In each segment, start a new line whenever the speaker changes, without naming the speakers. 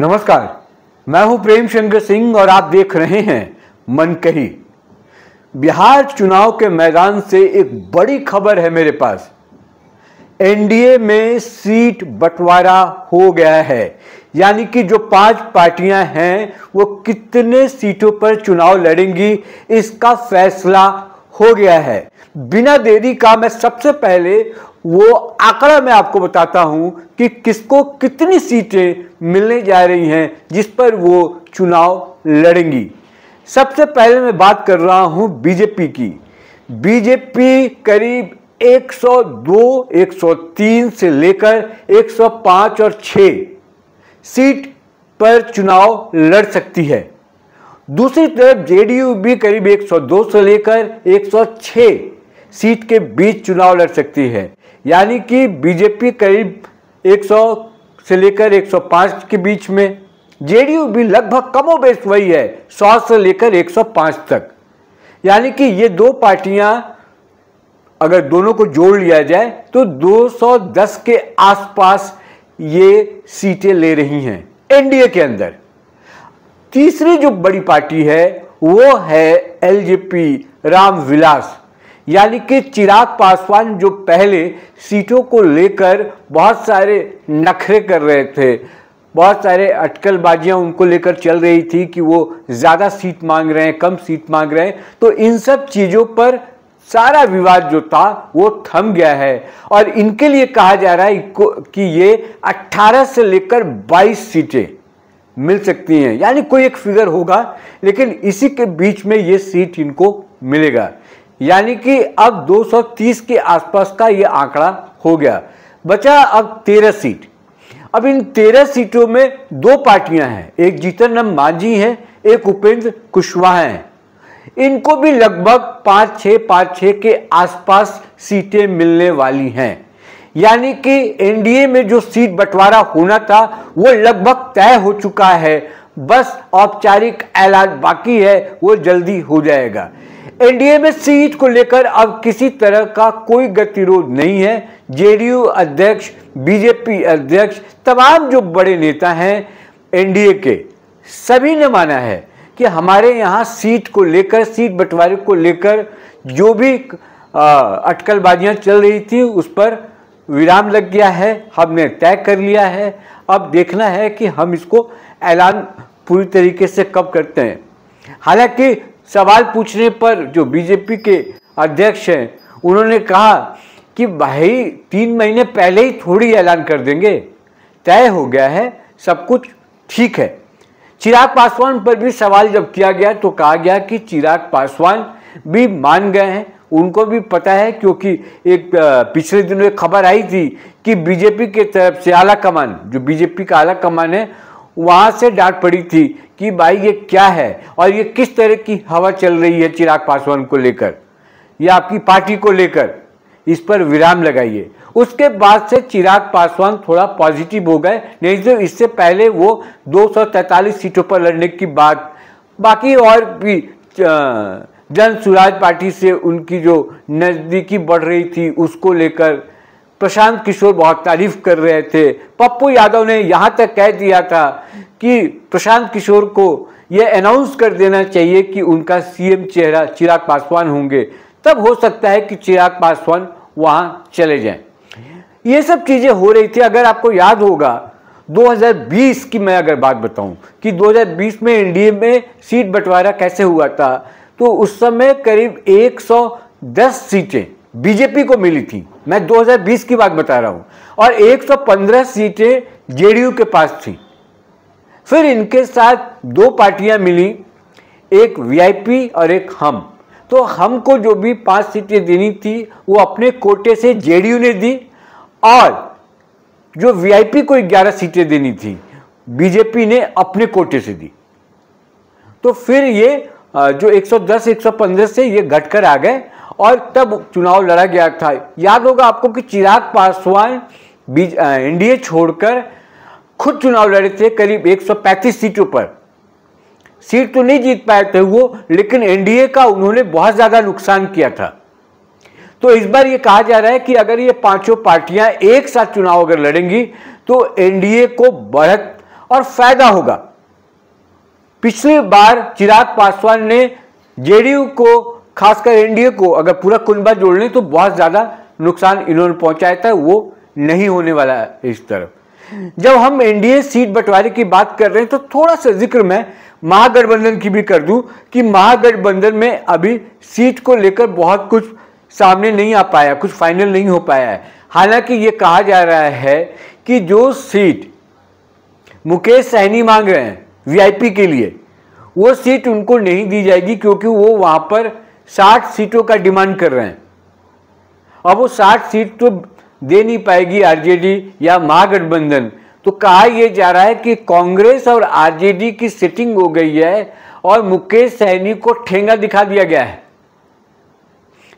नमस्कार, मैं हूं प्रेम शंकर सिंह और आप देख रहे हैं मन कही। बिहार चुनाव के मैदान से एक बड़ी खबर है मेरे पास। एनडीए में सीट बंटवारा हो गया है, यानी कि जो 5 पार्टियां हैं वो कितने सीटों पर चुनाव लड़ेंगी इसका फैसला हो गया है। बिना देरी का मैं सबसे पहले वो आंकड़ा मैं आपको बताता हूं कि किसको कितनी सीटें मिलने जा रही हैं जिस पर वो चुनाव लड़ेंगी। सबसे पहले मैं बात कर रहा हूं बीजेपी की। बीजेपी करीब 102, 103 से लेकर 105 और 6 सीट पर चुनाव लड़ सकती है। दूसरी तरफ जेडीयू भी करीब 102 से लेकर 106 सीट के बीच चुनाव लड़ सकती है, यानी कि बीजेपी करीब 100 से लेकर 105 के बीच में, जेडीयू भी लगभग कमोबेश वही है 100 से लेकर 105 तक। यानी कि ये दो पार्टियां अगर दोनों को जोड़ लिया जाए तो 210 के आसपास ये सीटें ले रही हैं एनडीए के अंदर। तीसरी जो बड़ी पार्टी है वो है एलजेपी रामविलास, यानी कि चिराग पासवान, जो पहले सीटों को लेकर बहुत सारे नखरे कर रहे थे, बहुत सारे अटकलबाजियां उनको लेकर चल रही थी कि वो ज़्यादा सीट मांग रहे हैं, कम सीट मांग रहे हैं, तो इन सब चीज़ों पर सारा विवाद जो था वो थम गया है और इनके लिए कहा जा रहा है कि ये 18 से लेकर 22 सीटें मिल सकती हैं, यानी कोई एक फिगर होगा लेकिन इसी के बीच में ये सीट इनको मिलेगा। यानी कि अब 230 के आसपास का ये आंकड़ा हो गया। बचा अब 13 सीट। अब इन 13 सीटों में 2 पार्टियां हैं, एक जीतन राम मांझी है, एक उपेंद्र कुशवाहा है। इनको भी लगभग 5-6 के आसपास सीटें मिलने वाली हैं। यानी कि एनडीए में जो सीट बंटवारा होना था वो लगभग तय हो चुका है, बस औपचारिक ऐलान बाकी है, वो जल्दी हो जाएगा। एनडीए में सीट को लेकर अब किसी तरह का कोई गतिरोध नहीं है। जेडीयू अध्यक्ष, बीजेपी अध्यक्ष, तमाम जो बड़े नेता हैं एनडीए के, सभी ने माना है कि हमारे यहाँ सीट को लेकर, सीट बंटवारे को लेकर जो भी अटकलबाजियां चल रही थी उस पर विराम लग गया है, हमने तय कर लिया है। अब देखना है कि हम इसको ऐलान पूरी तरीके से कब करते हैं। हालांकि सवाल पूछने पर जो बीजेपी के अध्यक्ष हैं उन्होंने कहा कि भाई 3 महीने पहले ही थोड़ी ऐलान कर देंगे, तय हो गया है, सब कुछ ठीक है। चिराग पासवान पर भी सवाल जब किया गया तो कहा गया कि चिराग पासवान भी मान गए हैं, उनको भी पता है, क्योंकि एक पिछले दिनों एक खबर आई थी कि बीजेपी के तरफ से आला कमान, जो बीजेपी का आला कमान है, वहाँ से डांट पड़ी थी कि भाई ये क्या है और ये किस तरह की हवा चल रही है चिराग पासवान को लेकर या आपकी पार्टी को लेकर, इस पर विराम लगाइए। उसके बाद से चिराग पासवान थोड़ा पॉजिटिव हो गए, नहीं तो इससे पहले वो 243 सीटों पर लड़ने की बात, बाकी और भी जन सुराज पार्टी से उनकी जो नज़दीकी बढ़ रही थी उसको लेकर प्रशांत किशोर बहुत तारीफ कर रहे थे। पप्पू यादव ने यहाँ तक कह दिया था कि प्रशांत किशोर को यह अनाउंस कर देना चाहिए कि उनका सीएम चेहरा चिराग पासवान होंगे, तब हो सकता है कि चिराग पासवान वहाँ चले जाएं। ये सब चीज़ें हो रही थी। अगर आपको याद होगा 2020 की मैं अगर बात बताऊं कि 2020 में एनडीए में सीट बंटवारा कैसे हुआ था, तो उस समय करीब 110 सीटें बीजेपी को मिली थी, मैं 2020 की बात बता रहा हूं, और 115 सीटें जेडीयू के पास थी। फिर इनके साथ 2 पार्टियां मिली, एक वीआईपी और एक हम। तो हमको जो भी 5 सीटें देनी थी वो अपने कोटे से जेडीयू ने दी, और जो वीआईपी को 11 सीटें देनी थी बीजेपी ने अपने कोटे से दी। तो फिर ये जो 110, 115 से ये घटकर आ गए और तब चुनाव लड़ा गया था। याद होगा आपको कि चिराग पासवान एनडीए छोड़कर खुद चुनाव लड़े थे करीब 135 सीटों पर। सीट तो नहीं जीत पाए थे वो, लेकिन एनडीए का उन्होंने बहुत ज़्यादा नुकसान किया था। तो इस बार ये कहा जा रहा है कि अगर ये 5 पार्टियां एक साथ चुनाव अगर लड़ेंगी तो एनडीए को बढ़त और फायदा होगा। पिछली बार चिराग पासवान ने जेडीयू को, खासकर एनडीए को अगर पूरा कुनबा जोड़ लें तो बहुत ज्यादा नुकसान इन्होंने पहुंचाया था, वो नहीं होने वाला है इस तरफ। जब हम एनडीए सीट बंटवारे की बात कर रहे हैं तो थोड़ा सा जिक्र मैं महागठबंधन की भी कर दूं कि महागठबंधन में अभी सीट को लेकर बहुत कुछ सामने नहीं आ पाया, कुछ फाइनल नहीं हो पाया है। हालांकि ये कहा जा रहा है कि जो सीट मुकेश सहनी मांग रहे हैं वीआईपी के लिए, वो सीट उनको नहीं दी जाएगी क्योंकि वो वहां पर 60 सीटों का डिमांड कर रहे हैं। अब वो 60 सीट तो दे नहीं पाएगी आरजेडी या महागठबंधन। तो कहा यह जा रहा है कि कांग्रेस और आरजेडी की सेटिंग हो गई है और मुकेश सहनी को ठेंगा दिखा दिया गया है।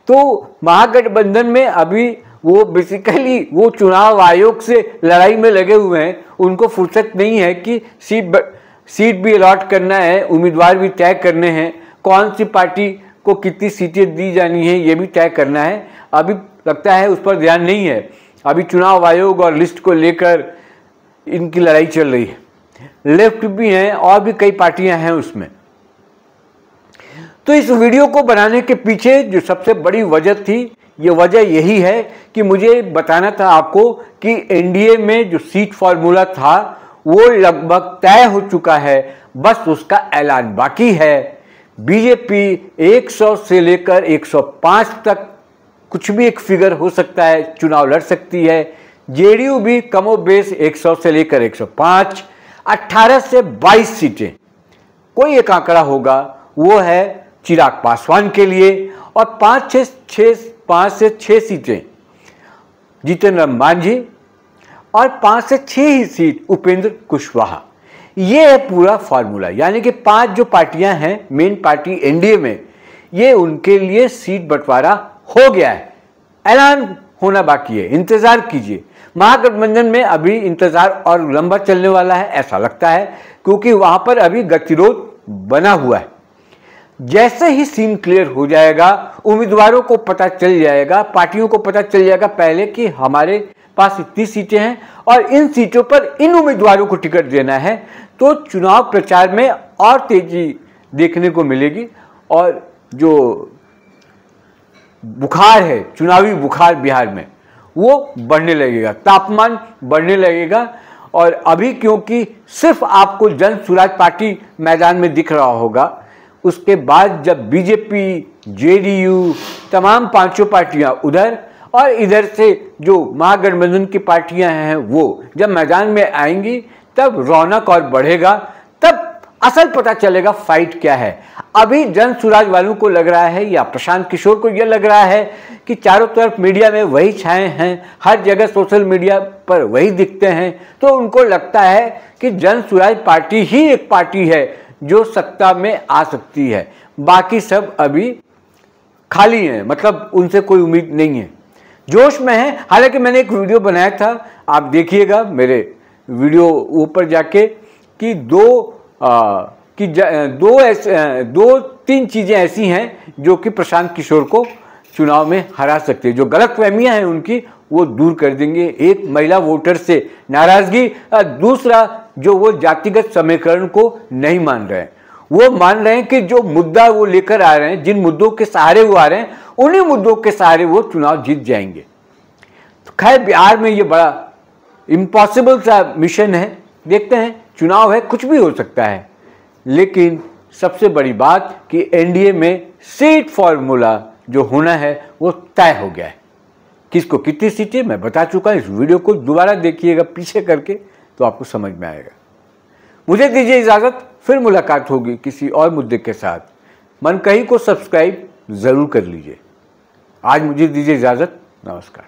तो महागठबंधन में अभी वो बेसिकली वो चुनाव आयोग से लड़ाई में लगे हुए हैं। उनको फुर्सत नहीं है कि सीट भी अलॉट करना है, उम्मीदवार भी तय करने हैं, कौन सी पार्टी को कितनी सीटें दी जानी है ये भी तय करना है। अभी लगता है उस पर ध्यान नहीं है। अभी चुनाव आयोग और लिस्ट को लेकर इनकी लड़ाई चल रही है। लेफ्ट भी हैं और भी कई पार्टियां हैं उसमें। तो इस वीडियो को बनाने के पीछे जो सबसे बड़ी वजह थी, ये वजह यही है कि मुझे बताना था आपको कि एनडीए में जो सीट फॉर्मूला था वो लगभग तय हो चुका है, बस उसका ऐलान बाकी है। बीजेपी 100 से लेकर 105 तक कुछ भी एक फिगर हो सकता है, चुनाव लड़ सकती है। जेडीयू भी कमोबेश 100 से लेकर 105, 18 से 22 सीटें कोई एक आंकड़ा होगा, वो है चिराग पासवान के लिए, और 5 से 6 सीटें जीतन राम मांझी और 5 से 6 ही सीट उपेंद्र कुशवाहा। ये है पूरा फॉर्मूला। यानी कि 5 जो पार्टियां हैं मेन पार्टी एनडीए में, ये उनके लिए सीट बंटवारा हो गया है, ऐलान होना बाकी है, इंतजार कीजिए। महागठबंधन में अभी इंतजार और लंबा चलने वाला है ऐसा लगता है, क्योंकि वहां पर अभी गतिरोध बना हुआ है। जैसे ही सीन क्लियर हो जाएगा, उम्मीदवारों को पता चल जाएगा, पार्टियों को पता चल जाएगा पहले कि हमारे पास इतनी सीटें हैं और इन सीटों पर इन उम्मीदवारों को टिकट देना है, तो चुनाव प्रचार में और तेजी देखने को मिलेगी। और जो बुखार है, चुनावी बुखार बिहार में, वो बढ़ने लगेगा, तापमान बढ़ने लगेगा। और अभी क्योंकि सिर्फ आपको जन सुराज पार्टी मैदान में दिख रहा होगा, उसके बाद जब बीजेपी, जेडीयू, तमाम 5 पार्टियां उधर और इधर से जो महागठबंधन की पार्टियां हैं वो जब मैदान में आएंगी, तब रौनक और बढ़ेगा, तब असल पता चलेगा फाइट क्या है। अभी जन सुराज वालों को लग रहा है या प्रशांत किशोर को यह लग रहा है कि चारों तरफ मीडिया में वही छाए हैं, हर जगह सोशल मीडिया पर वही दिखते हैं, तो उनको लगता है कि जन सुराज पार्टी ही एक पार्टी है जो सत्ता में आ सकती है। बाकी सब अभी खाली हैं, मतलब उनसे कोई उम्मीद नहीं है, जोश में है। हालांकि मैंने एक वीडियो बनाया था, आप देखिएगा मेरे वीडियो ऊपर जाके, कि दो तीन चीजें ऐसी हैं जो कि प्रशांत किशोर को चुनाव में हरा सकते हैं, जो गलतफहमियां हैं उनकी वो दूर कर देंगे। एक, महिला वोटर से नाराजगी, दूसरा जो वो जातिगत समीकरण को नहीं मान रहे हैं, वो मान रहे हैं कि जो मुद्दा वो लेकर आ रहे हैं, जिन मुद्दों के सहारे वो आ रहे हैं, उन्हीं मुद्दों के सहारे वो चुनाव जीत जाएंगे। तो खैर बिहार में ये बड़ा इम्पॉसिबल सा मिशन है, देखते हैं, चुनाव है, कुछ भी हो सकता है। लेकिन सबसे बड़ी बात कि एनडीए में सीट फॉर्मूला जो होना है वो तय हो गया है। किसको कितनी सीटें मैं बता चुका हूं। इस वीडियो को दोबारा देखिएगा पीछे करके, तो आपको समझ में आएगा। मुझे दीजिए इजाजत, फिर मुलाकात होगी किसी और मुद्दे के साथ। मन कही को सब्सक्राइब जरूर कर लीजिए। आज मुझे दीजिए इजाजत, नमस्कार।